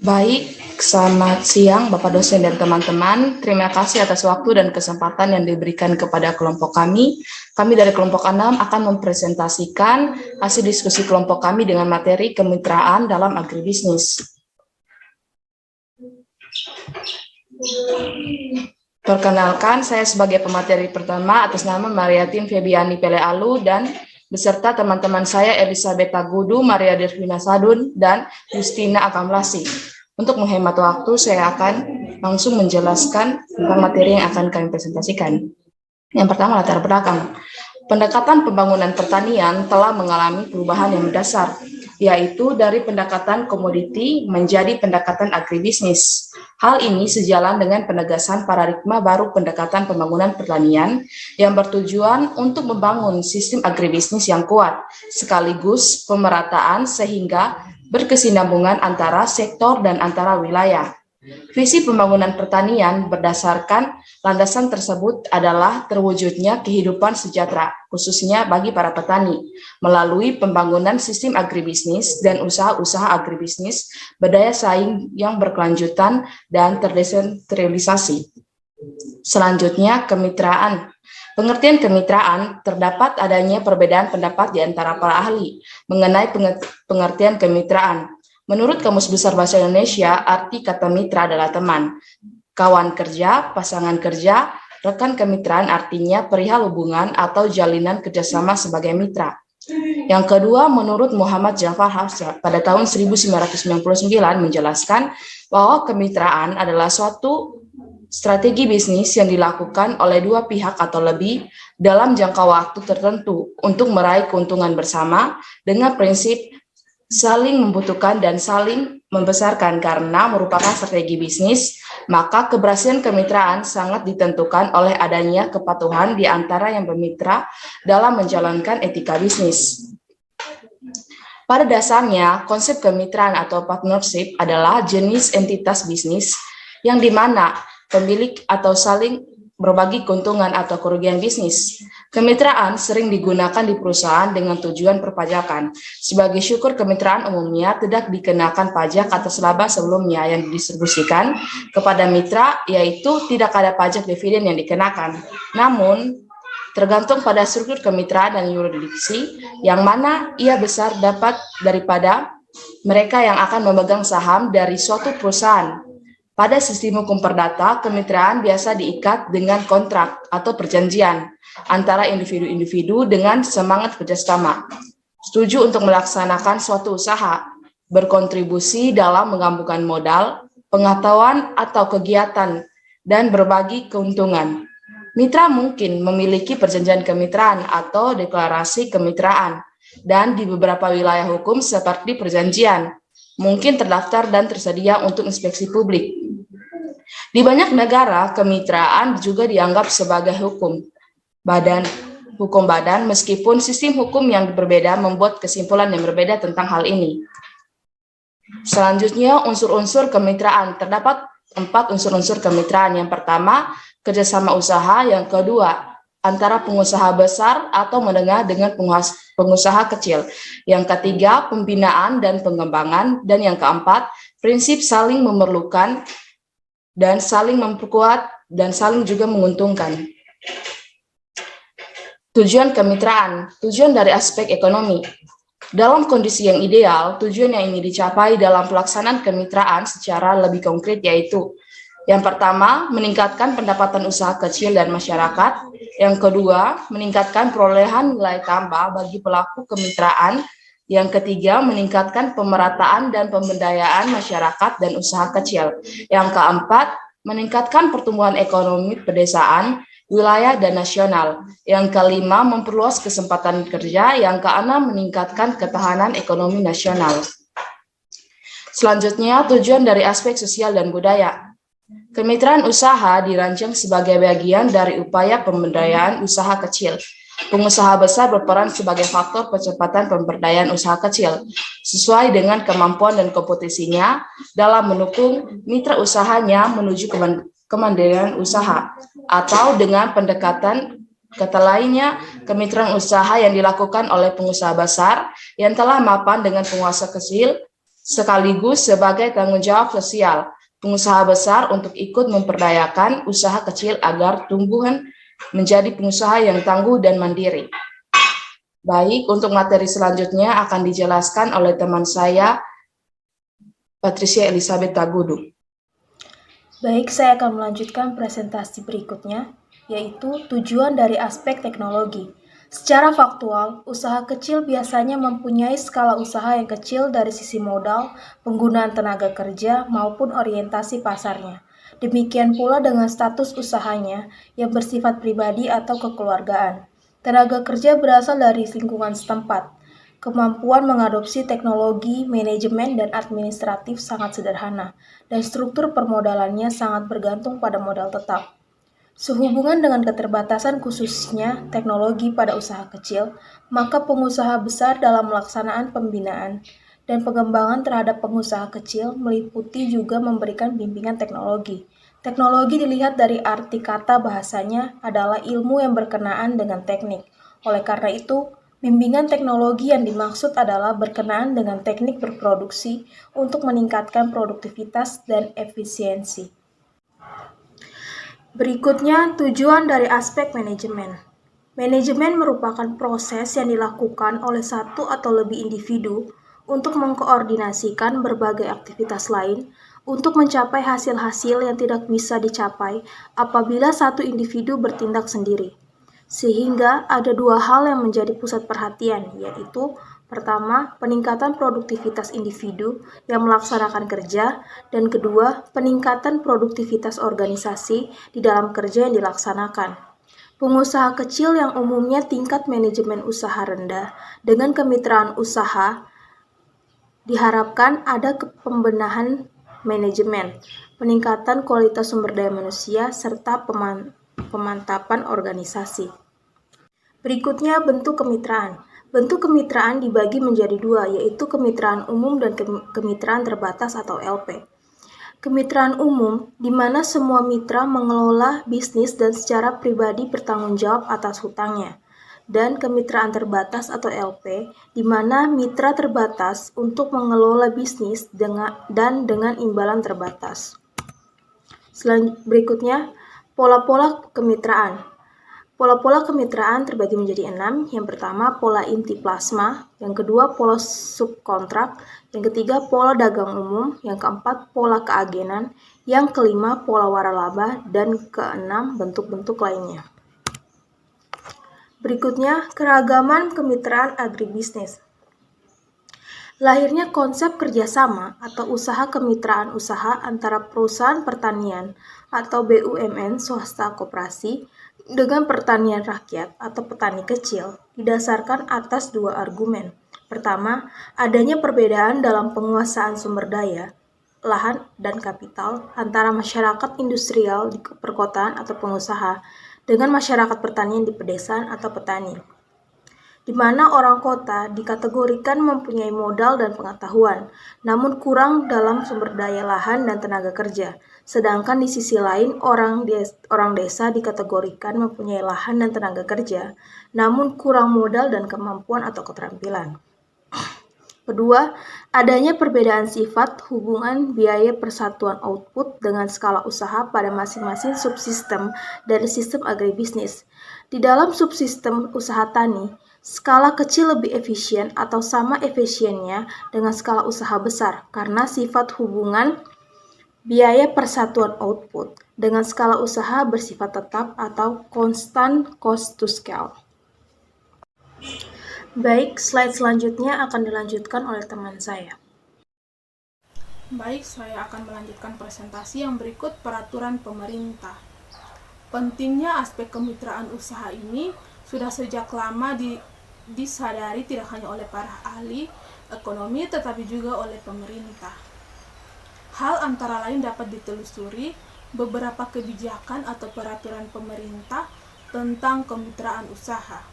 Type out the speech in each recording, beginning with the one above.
Baik, selamat siang Bapak dosen dan teman-teman. Terima kasih atas waktu dan kesempatan yang diberikan kepada kelompok kami. Kami dari kelompok 6 akan mempresentasikan hasil diskusi kelompok kami dengan materi kemitraan dalam agribisnis. Perkenalkan, saya sebagai pemateri pertama atas nama Mariatin Febiani Pelealu dan beserta teman-teman saya Elizabeth Tagudu, Maria Dervina Sadun, dan Justina Akamlasi. Untuk menghemat waktu, saya akan langsung menjelaskan tentang materi yang akan kami presentasikan. Yang pertama, latar belakang. Pendekatan pembangunan pertanian telah mengalami perubahan yang mendasar, yaitu dari pendekatan komoditi menjadi pendekatan agribisnis. Hal ini sejalan dengan penegasan paradigma baru pendekatan pembangunan pertanian yang bertujuan untuk membangun sistem agribisnis yang kuat, sekaligus pemerataan sehingga berkesinambungan antara sektor dan antara wilayah. Visi pembangunan pertanian berdasarkan landasan tersebut adalah terwujudnya kehidupan sejahtera, khususnya bagi para petani, melalui pembangunan sistem agribisnis dan usaha-usaha agribisnis berdaya saing yang berkelanjutan dan terdesentralisasi. Selanjutnya, kemitraan. Pengertian kemitraan, terdapat adanya perbedaan pendapat di antara para ahli mengenai pengertian kemitraan. Menurut Kamus Besar Bahasa Indonesia, arti kata mitra adalah teman, kawan kerja, pasangan kerja, rekan kemitraan artinya perihal hubungan atau jalinan kerjasama sebagai mitra. Yang kedua, menurut Muhammad Jafar Hafsa pada tahun 1999 menjelaskan bahwa kemitraan adalah suatu strategi bisnis yang dilakukan oleh dua pihak atau lebih dalam jangka waktu tertentu untuk meraih keuntungan bersama dengan prinsip saling membutuhkan dan saling membesarkan. Karena merupakan strategi bisnis, maka keberhasilan kemitraan sangat ditentukan oleh adanya kepatuhan di antara yang bermitra dalam menjalankan etika bisnis. Pada dasarnya, konsep kemitraan atau partnership adalah jenis entitas bisnis yang dimana pemilik atau saling berbagi keuntungan atau kerugian bisnis. Kemitraan sering digunakan di perusahaan dengan tujuan perpajakan. Sebagai syukur, kemitraan umumnya tidak dikenakan pajak atas laba sebelumnya yang didistribusikan kepada mitra, yaitu tidak ada pajak dividen yang dikenakan. Namun, tergantung pada struktur kemitraan dan yurisdiksi, yang mana ia besar dapat daripada mereka yang akan memegang saham dari suatu perusahaan. Pada sistem hukum perdata, kemitraan biasa diikat dengan kontrak atau perjanjian antara individu-individu dengan semangat kerjasama, setuju untuk melaksanakan suatu usaha, berkontribusi dalam menggabungkan modal, pengetahuan atau kegiatan, dan berbagi keuntungan. Mitra mungkin memiliki perjanjian kemitraan atau deklarasi kemitraan, dan di beberapa wilayah hukum seperti perjanjian, mungkin terdaftar dan tersedia untuk inspeksi publik. Di banyak negara, kemitraan juga dianggap sebagai badan, meskipun sistem hukum yang berbeda membuat kesimpulan yang berbeda tentang hal ini. Selanjutnya, unsur-unsur kemitraan. Terdapat 4 unsur-unsur kemitraan. Yang pertama, kerjasama usaha. Yang kedua, antara pengusaha besar atau menengah dengan pengusaha kecil. Yang ketiga, pembinaan dan pengembangan. Dan yang keempat, prinsip saling memerlukan dan saling memperkuat dan saling juga menguntungkan. Tujuan kemitraan, tujuan dari aspek ekonomi. Dalam kondisi yang ideal, tujuan yang ingin dicapai dalam pelaksanaan kemitraan secara lebih konkret yaitu yang pertama, meningkatkan pendapatan usaha kecil dan masyarakat. Yang kedua, meningkatkan perolehan nilai tambah bagi pelaku kemitraan. Yang ketiga, meningkatkan pemerataan dan pemberdayaan masyarakat dan usaha kecil. Yang keempat, meningkatkan pertumbuhan ekonomi pedesaan, wilayah, dan nasional. Yang kelima, memperluas kesempatan kerja. Yang keenam, meningkatkan ketahanan ekonomi nasional. Selanjutnya, tujuan dari aspek sosial dan budaya. Kemitraan usaha dirancang sebagai bagian dari upaya pemberdayaan usaha kecil. Pengusaha besar berperan sebagai faktor percepatan pemberdayaan usaha kecil, sesuai dengan kemampuan dan kompetisinya dalam mendukung mitra usahanya menuju kemandirian usaha, atau dengan pendekatan kata lainnya, kemitraan usaha yang dilakukan oleh pengusaha besar yang telah mapan dengan pengusaha kecil sekaligus sebagai tanggung jawab sosial pengusaha besar untuk ikut memperdayakan usaha kecil agar tumbuhan menjadi pengusaha yang tangguh dan mandiri. Baik, untuk materi selanjutnya akan dijelaskan oleh teman saya, Patricia Elizabeth Tagudu. Baik, saya akan melanjutkan presentasi berikutnya, yaitu tujuan dari aspek teknologi. Secara faktual, usaha kecil biasanya mempunyai skala usaha yang kecil dari sisi modal, penggunaan tenaga kerja, maupun orientasi pasarnya. Demikian pula dengan status usahanya yang bersifat pribadi atau kekeluargaan. Tenaga kerja berasal dari lingkungan setempat. Kemampuan mengadopsi teknologi, manajemen, dan administratif sangat sederhana, dan struktur permodalannya sangat bergantung pada modal tetap. Sehubungan dengan keterbatasan khususnya teknologi pada usaha kecil, maka pengusaha besar dalam melaksanaan pembinaan dan pengembangan terhadap pengusaha kecil meliputi juga memberikan bimbingan teknologi. Teknologi dilihat dari arti kata bahasanya adalah ilmu yang berkenaan dengan teknik. Oleh karena itu, bimbingan teknologi yang dimaksud adalah berkenaan dengan teknik berproduksi untuk meningkatkan produktivitas dan efisiensi. Berikutnya, tujuan dari aspek manajemen. Manajemen merupakan proses yang dilakukan oleh satu atau lebih individu untuk mengkoordinasikan berbagai aktivitas lain untuk mencapai hasil-hasil yang tidak bisa dicapai apabila satu individu bertindak sendiri. Sehingga ada dua hal yang menjadi pusat perhatian, yaitu pertama, peningkatan produktivitas individu yang melaksanakan kerja, dan kedua, peningkatan produktivitas organisasi di dalam kerja yang dilaksanakan. Pengusaha kecil yang umumnya tingkat manajemen usaha rendah dengan kemitraan usaha diharapkan ada pembenahan manajemen, peningkatan kualitas sumber daya manusia, serta pemantapan organisasi. Berikutnya, bentuk kemitraan. Bentuk kemitraan dibagi menjadi dua, yaitu kemitraan umum dan kemitraan terbatas atau LP. Kemitraan umum, di mana semua mitra mengelola bisnis dan secara pribadi bertanggung jawab atas hutangnya. Dan kemitraan terbatas atau LP, di mana mitra terbatas untuk mengelola bisnis dan dengan imbalan terbatas. Berikutnya, pola-pola kemitraan. Pola-pola kemitraan terbagi menjadi 6. Yang pertama, pola inti plasma. Yang kedua, pola subkontrak. Yang ketiga, pola dagang umum. Yang keempat, pola keagenan. Yang kelima, pola waralaba. Dan keenam, bentuk-bentuk lainnya. Berikutnya, keragaman kemitraan agribisnis. Lahirnya konsep kerjasama atau usaha kemitraan usaha antara perusahaan pertanian atau BUMN swasta koperasi dengan pertanian rakyat atau petani kecil didasarkan atas dua argumen. Pertama, adanya perbedaan dalam penguasaan sumber daya, lahan, dan kapital antara masyarakat industrial di perkotaan atau pengusaha dengan masyarakat pertanian di pedesaan atau petani, di mana orang kota dikategorikan mempunyai modal dan pengetahuan, namun kurang dalam sumber daya lahan dan tenaga kerja. Sedangkan di sisi lain, orang desa dikategorikan mempunyai lahan dan tenaga kerja, namun kurang modal dan kemampuan atau keterampilan. Kedua, adanya perbedaan sifat hubungan biaya persatuan output dengan skala usaha pada masing-masing subsistem dari sistem agribisnis. Di dalam subsistem usaha tani, skala kecil lebih efisien atau sama efisiennya dengan skala usaha besar karena sifat hubungan biaya persatuan output dengan skala usaha bersifat tetap atau constant cost to scale. Baik, slide selanjutnya akan dilanjutkan oleh teman saya. Baik, saya akan melanjutkan presentasi yang berikut peraturan pemerintah. Pentingnya aspek kemitraan usaha ini sudah sejak lama disadari tidak hanya oleh para ahli ekonomi tetapi juga oleh pemerintah. Hal antara lain dapat ditelusuri beberapa kebijakan atau peraturan pemerintah tentang kemitraan usaha.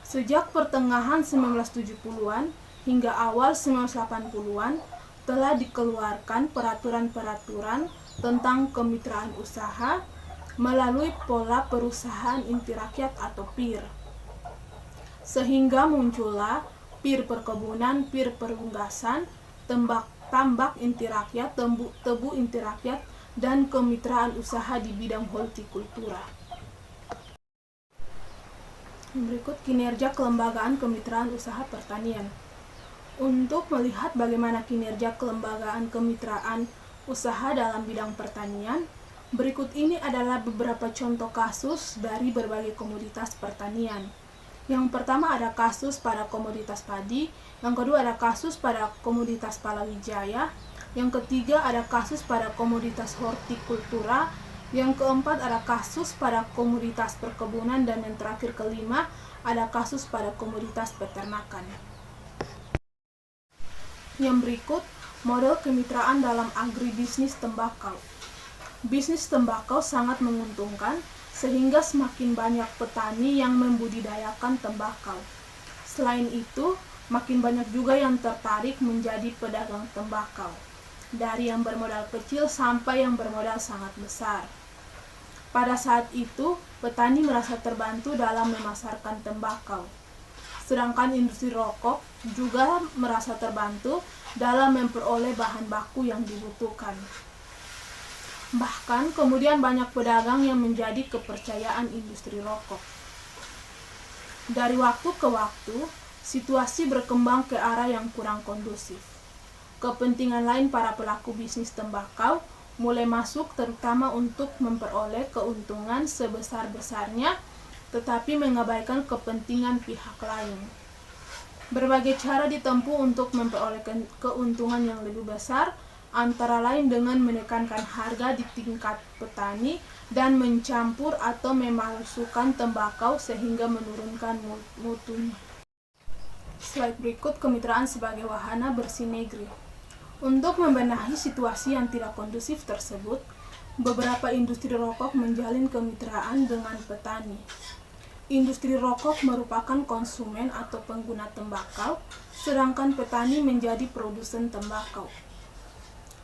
Sejak pertengahan 1970-an hingga awal 1980-an telah dikeluarkan peraturan-peraturan tentang kemitraan usaha melalui pola perusahaan inti rakyat atau PIR. Sehingga muncullah PIR perkebunan, PIR perunggasan, tambak inti rakyat, tebu inti rakyat, dan kemitraan usaha di bidang hortikultura. Berikut kinerja kelembagaan kemitraan usaha pertanian. Untuk melihat bagaimana kinerja kelembagaan kemitraan usaha dalam bidang pertanian, berikut ini adalah beberapa contoh kasus dari berbagai komoditas pertanian. Yang pertama ada kasus pada komoditas padi, yang kedua ada kasus pada komoditas palawijaya, yang ketiga ada kasus pada komoditas hortikultura, yang keempat ada kasus pada komoditas perkebunan, dan yang terakhir kelima ada kasus pada komoditas peternakan. Yang berikut model kemitraan dalam agribisnis tembakau. Bisnis tembakau sangat menguntungkan sehingga semakin banyak petani yang membudidayakan tembakau. Selain itu, makin banyak juga yang tertarik menjadi pedagang tembakau, dari yang bermodal kecil sampai yang bermodal sangat besar. Pada saat itu, petani merasa terbantu dalam memasarkan tembakau, sedangkan industri rokok juga merasa terbantu dalam memperoleh bahan baku yang dibutuhkan. Bahkan kemudian banyak pedagang yang menjadi kepercayaan industri rokok. Dari waktu ke waktu, situasi berkembang ke arah yang kurang kondusif. Kepentingan lain para pelaku bisnis tembakau mulai masuk, terutama untuk memperoleh keuntungan sebesar-besarnya, tetapi mengabaikan kepentingan pihak lain. Berbagai cara ditempuh untuk memperoleh keuntungan yang lebih besar, antara lain dengan menekankan harga di tingkat petani dan mencampur atau memalsukan tembakau sehingga menurunkan mutunya. Slide berikut, kemitraan sebagai wahana bersinergi. Untuk membenahi situasi yang tidak kondusif tersebut, beberapa industri rokok menjalin kemitraan dengan petani. Industri rokok merupakan konsumen atau pengguna tembakau, sedangkan petani menjadi produsen tembakau.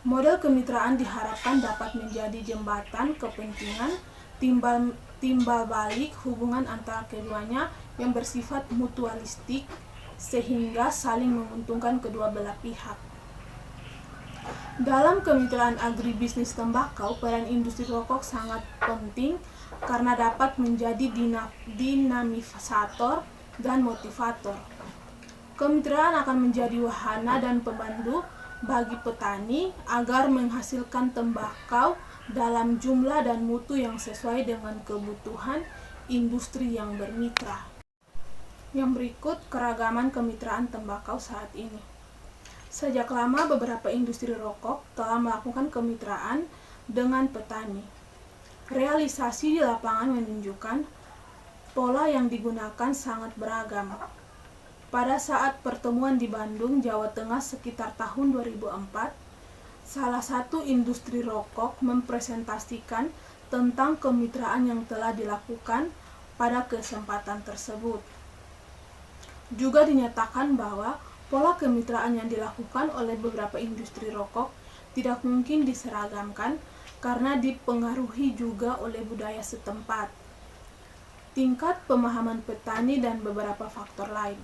Model kemitraan diharapkan dapat menjadi jembatan kepentingan timbal balik hubungan antara keduanya yang bersifat mutualistik sehingga saling menguntungkan kedua belah pihak. Dalam kemitraan agribisnis tembakau, peran industri rokok sangat penting karena dapat menjadi dinamisator dan motivator. Kemitraan akan menjadi wahana dan pembantu bagi petani agar menghasilkan tembakau dalam jumlah dan mutu yang sesuai dengan kebutuhan industri yang bermitra. Yang berikut keragaman kemitraan tembakau saat ini. Sejak lama beberapa industri rokok telah melakukan kemitraan dengan petani. Realisasi di lapangan menunjukkan pola yang digunakan sangat beragam. Pada saat pertemuan di Bandung, Jawa Tengah sekitar tahun 2004, salah satu industri rokok mempresentasikan tentang kemitraan yang telah dilakukan pada kesempatan tersebut. Juga dinyatakan bahwa pola kemitraan yang dilakukan oleh beberapa industri rokok tidak mungkin diseragamkan karena dipengaruhi juga oleh budaya setempat, tingkat pemahaman petani, dan beberapa faktor lain.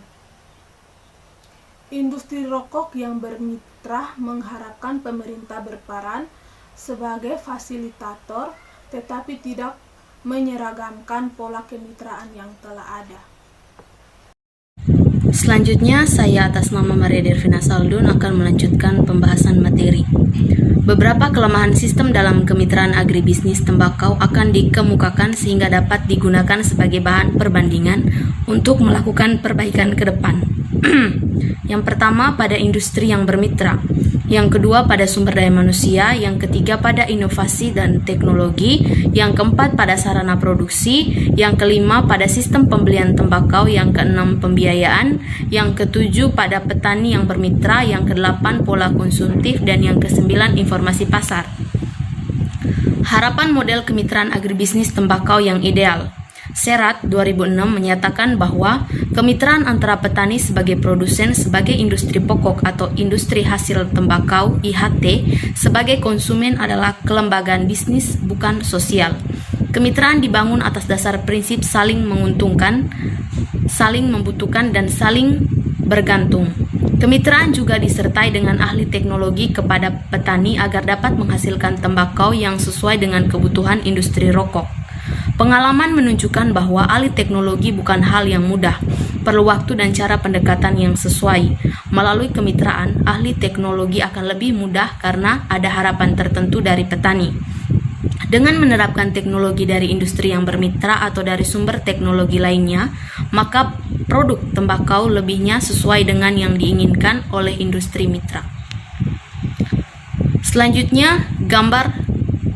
Industri rokok yang bermitra mengharapkan pemerintah berperan sebagai fasilitator, tetapi tidak menyeragamkan pola kemitraan yang telah ada. Selanjutnya, saya atas nama Maria Dervina Saldun akan melanjutkan pembahasan materi. Beberapa kelemahan sistem dalam kemitraan agribisnis tembakau akan dikemukakan sehingga dapat digunakan sebagai bahan perbandingan untuk melakukan perbaikan ke depan. Yang pertama pada industri yang bermitra, yang kedua pada sumber daya manusia, yang ketiga pada inovasi dan teknologi, yang keempat pada sarana produksi, yang kelima pada sistem pembelian tembakau, yang keenam pembiayaan, yang ketujuh pada petani yang bermitra, yang kedelapan pola konsumtif, dan yang kesembilan informasi pasar. Harapan model kemitraan agribisnis tembakau yang ideal. Serat 2006 menyatakan bahwa kemitraan antara petani sebagai produsen sebagai industri pokok atau industri hasil tembakau IHT sebagai konsumen adalah kelembagaan bisnis bukan sosial. Kemitraan dibangun atas dasar prinsip saling menguntungkan, saling membutuhkan, dan saling bergantung. Kemitraan juga disertai dengan ahli teknologi kepada petani agar dapat menghasilkan tembakau yang sesuai dengan kebutuhan industri rokok. Pengalaman menunjukkan bahwa alih teknologi bukan hal yang mudah, perlu waktu dan cara pendekatan yang sesuai. Melalui kemitraan, ahli teknologi akan lebih mudah karena ada harapan tertentu dari petani. Dengan menerapkan teknologi dari industri yang bermitra atau dari sumber teknologi lainnya, maka produk tembakau lebihnya sesuai dengan yang diinginkan oleh industri mitra. Selanjutnya, gambar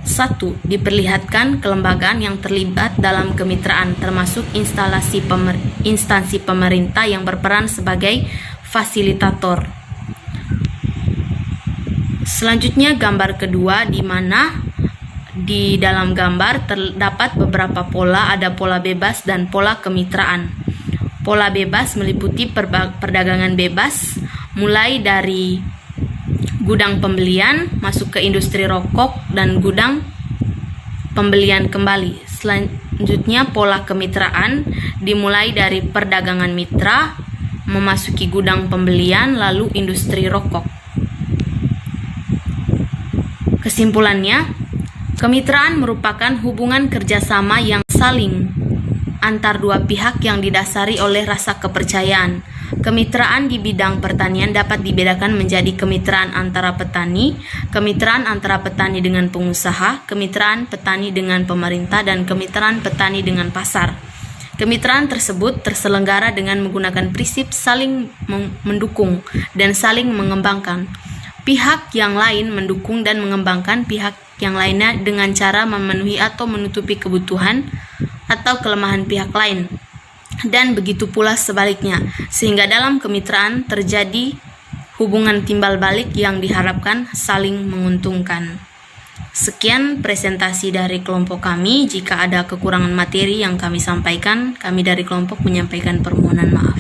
1 diperlihatkan kelembagaan yang terlibat dalam kemitraan, termasuk instansi pemerintah yang berperan sebagai fasilitator. Selanjutnya gambar kedua, di mana di dalam gambar terdapat beberapa pola, ada pola bebas dan pola kemitraan. Pola bebas meliputi perdagangan bebas, mulai dari gudang pembelian masuk ke industri rokok dan gudang pembelian kembali. Selanjutnya pola kemitraan dimulai dari perdagangan mitra memasuki gudang pembelian lalu industri rokok. Kesimpulannya, kemitraan merupakan hubungan kerjasama yang saling antar dua pihak yang didasari oleh rasa kepercayaan. Kemitraan di bidang pertanian dapat dibedakan menjadi kemitraan antara petani, kemitraan antara petani dengan pengusaha, kemitraan petani dengan pemerintah, dan kemitraan petani dengan pasar. Kemitraan tersebut terselenggara dengan menggunakan prinsip saling mendukung dan saling mengembangkan. Pihak yang lain mendukung dan mengembangkan pihak yang lainnya dengan cara memenuhi atau menutupi kebutuhan atau kelemahan pihak lain. Dan begitu pula sebaliknya, sehingga dalam kemitraan terjadi hubungan timbal balik yang diharapkan saling menguntungkan. Sekian presentasi dari kelompok kami. Jika ada kekurangan materi yang kami sampaikan, kami dari kelompok menyampaikan permohonan maaf.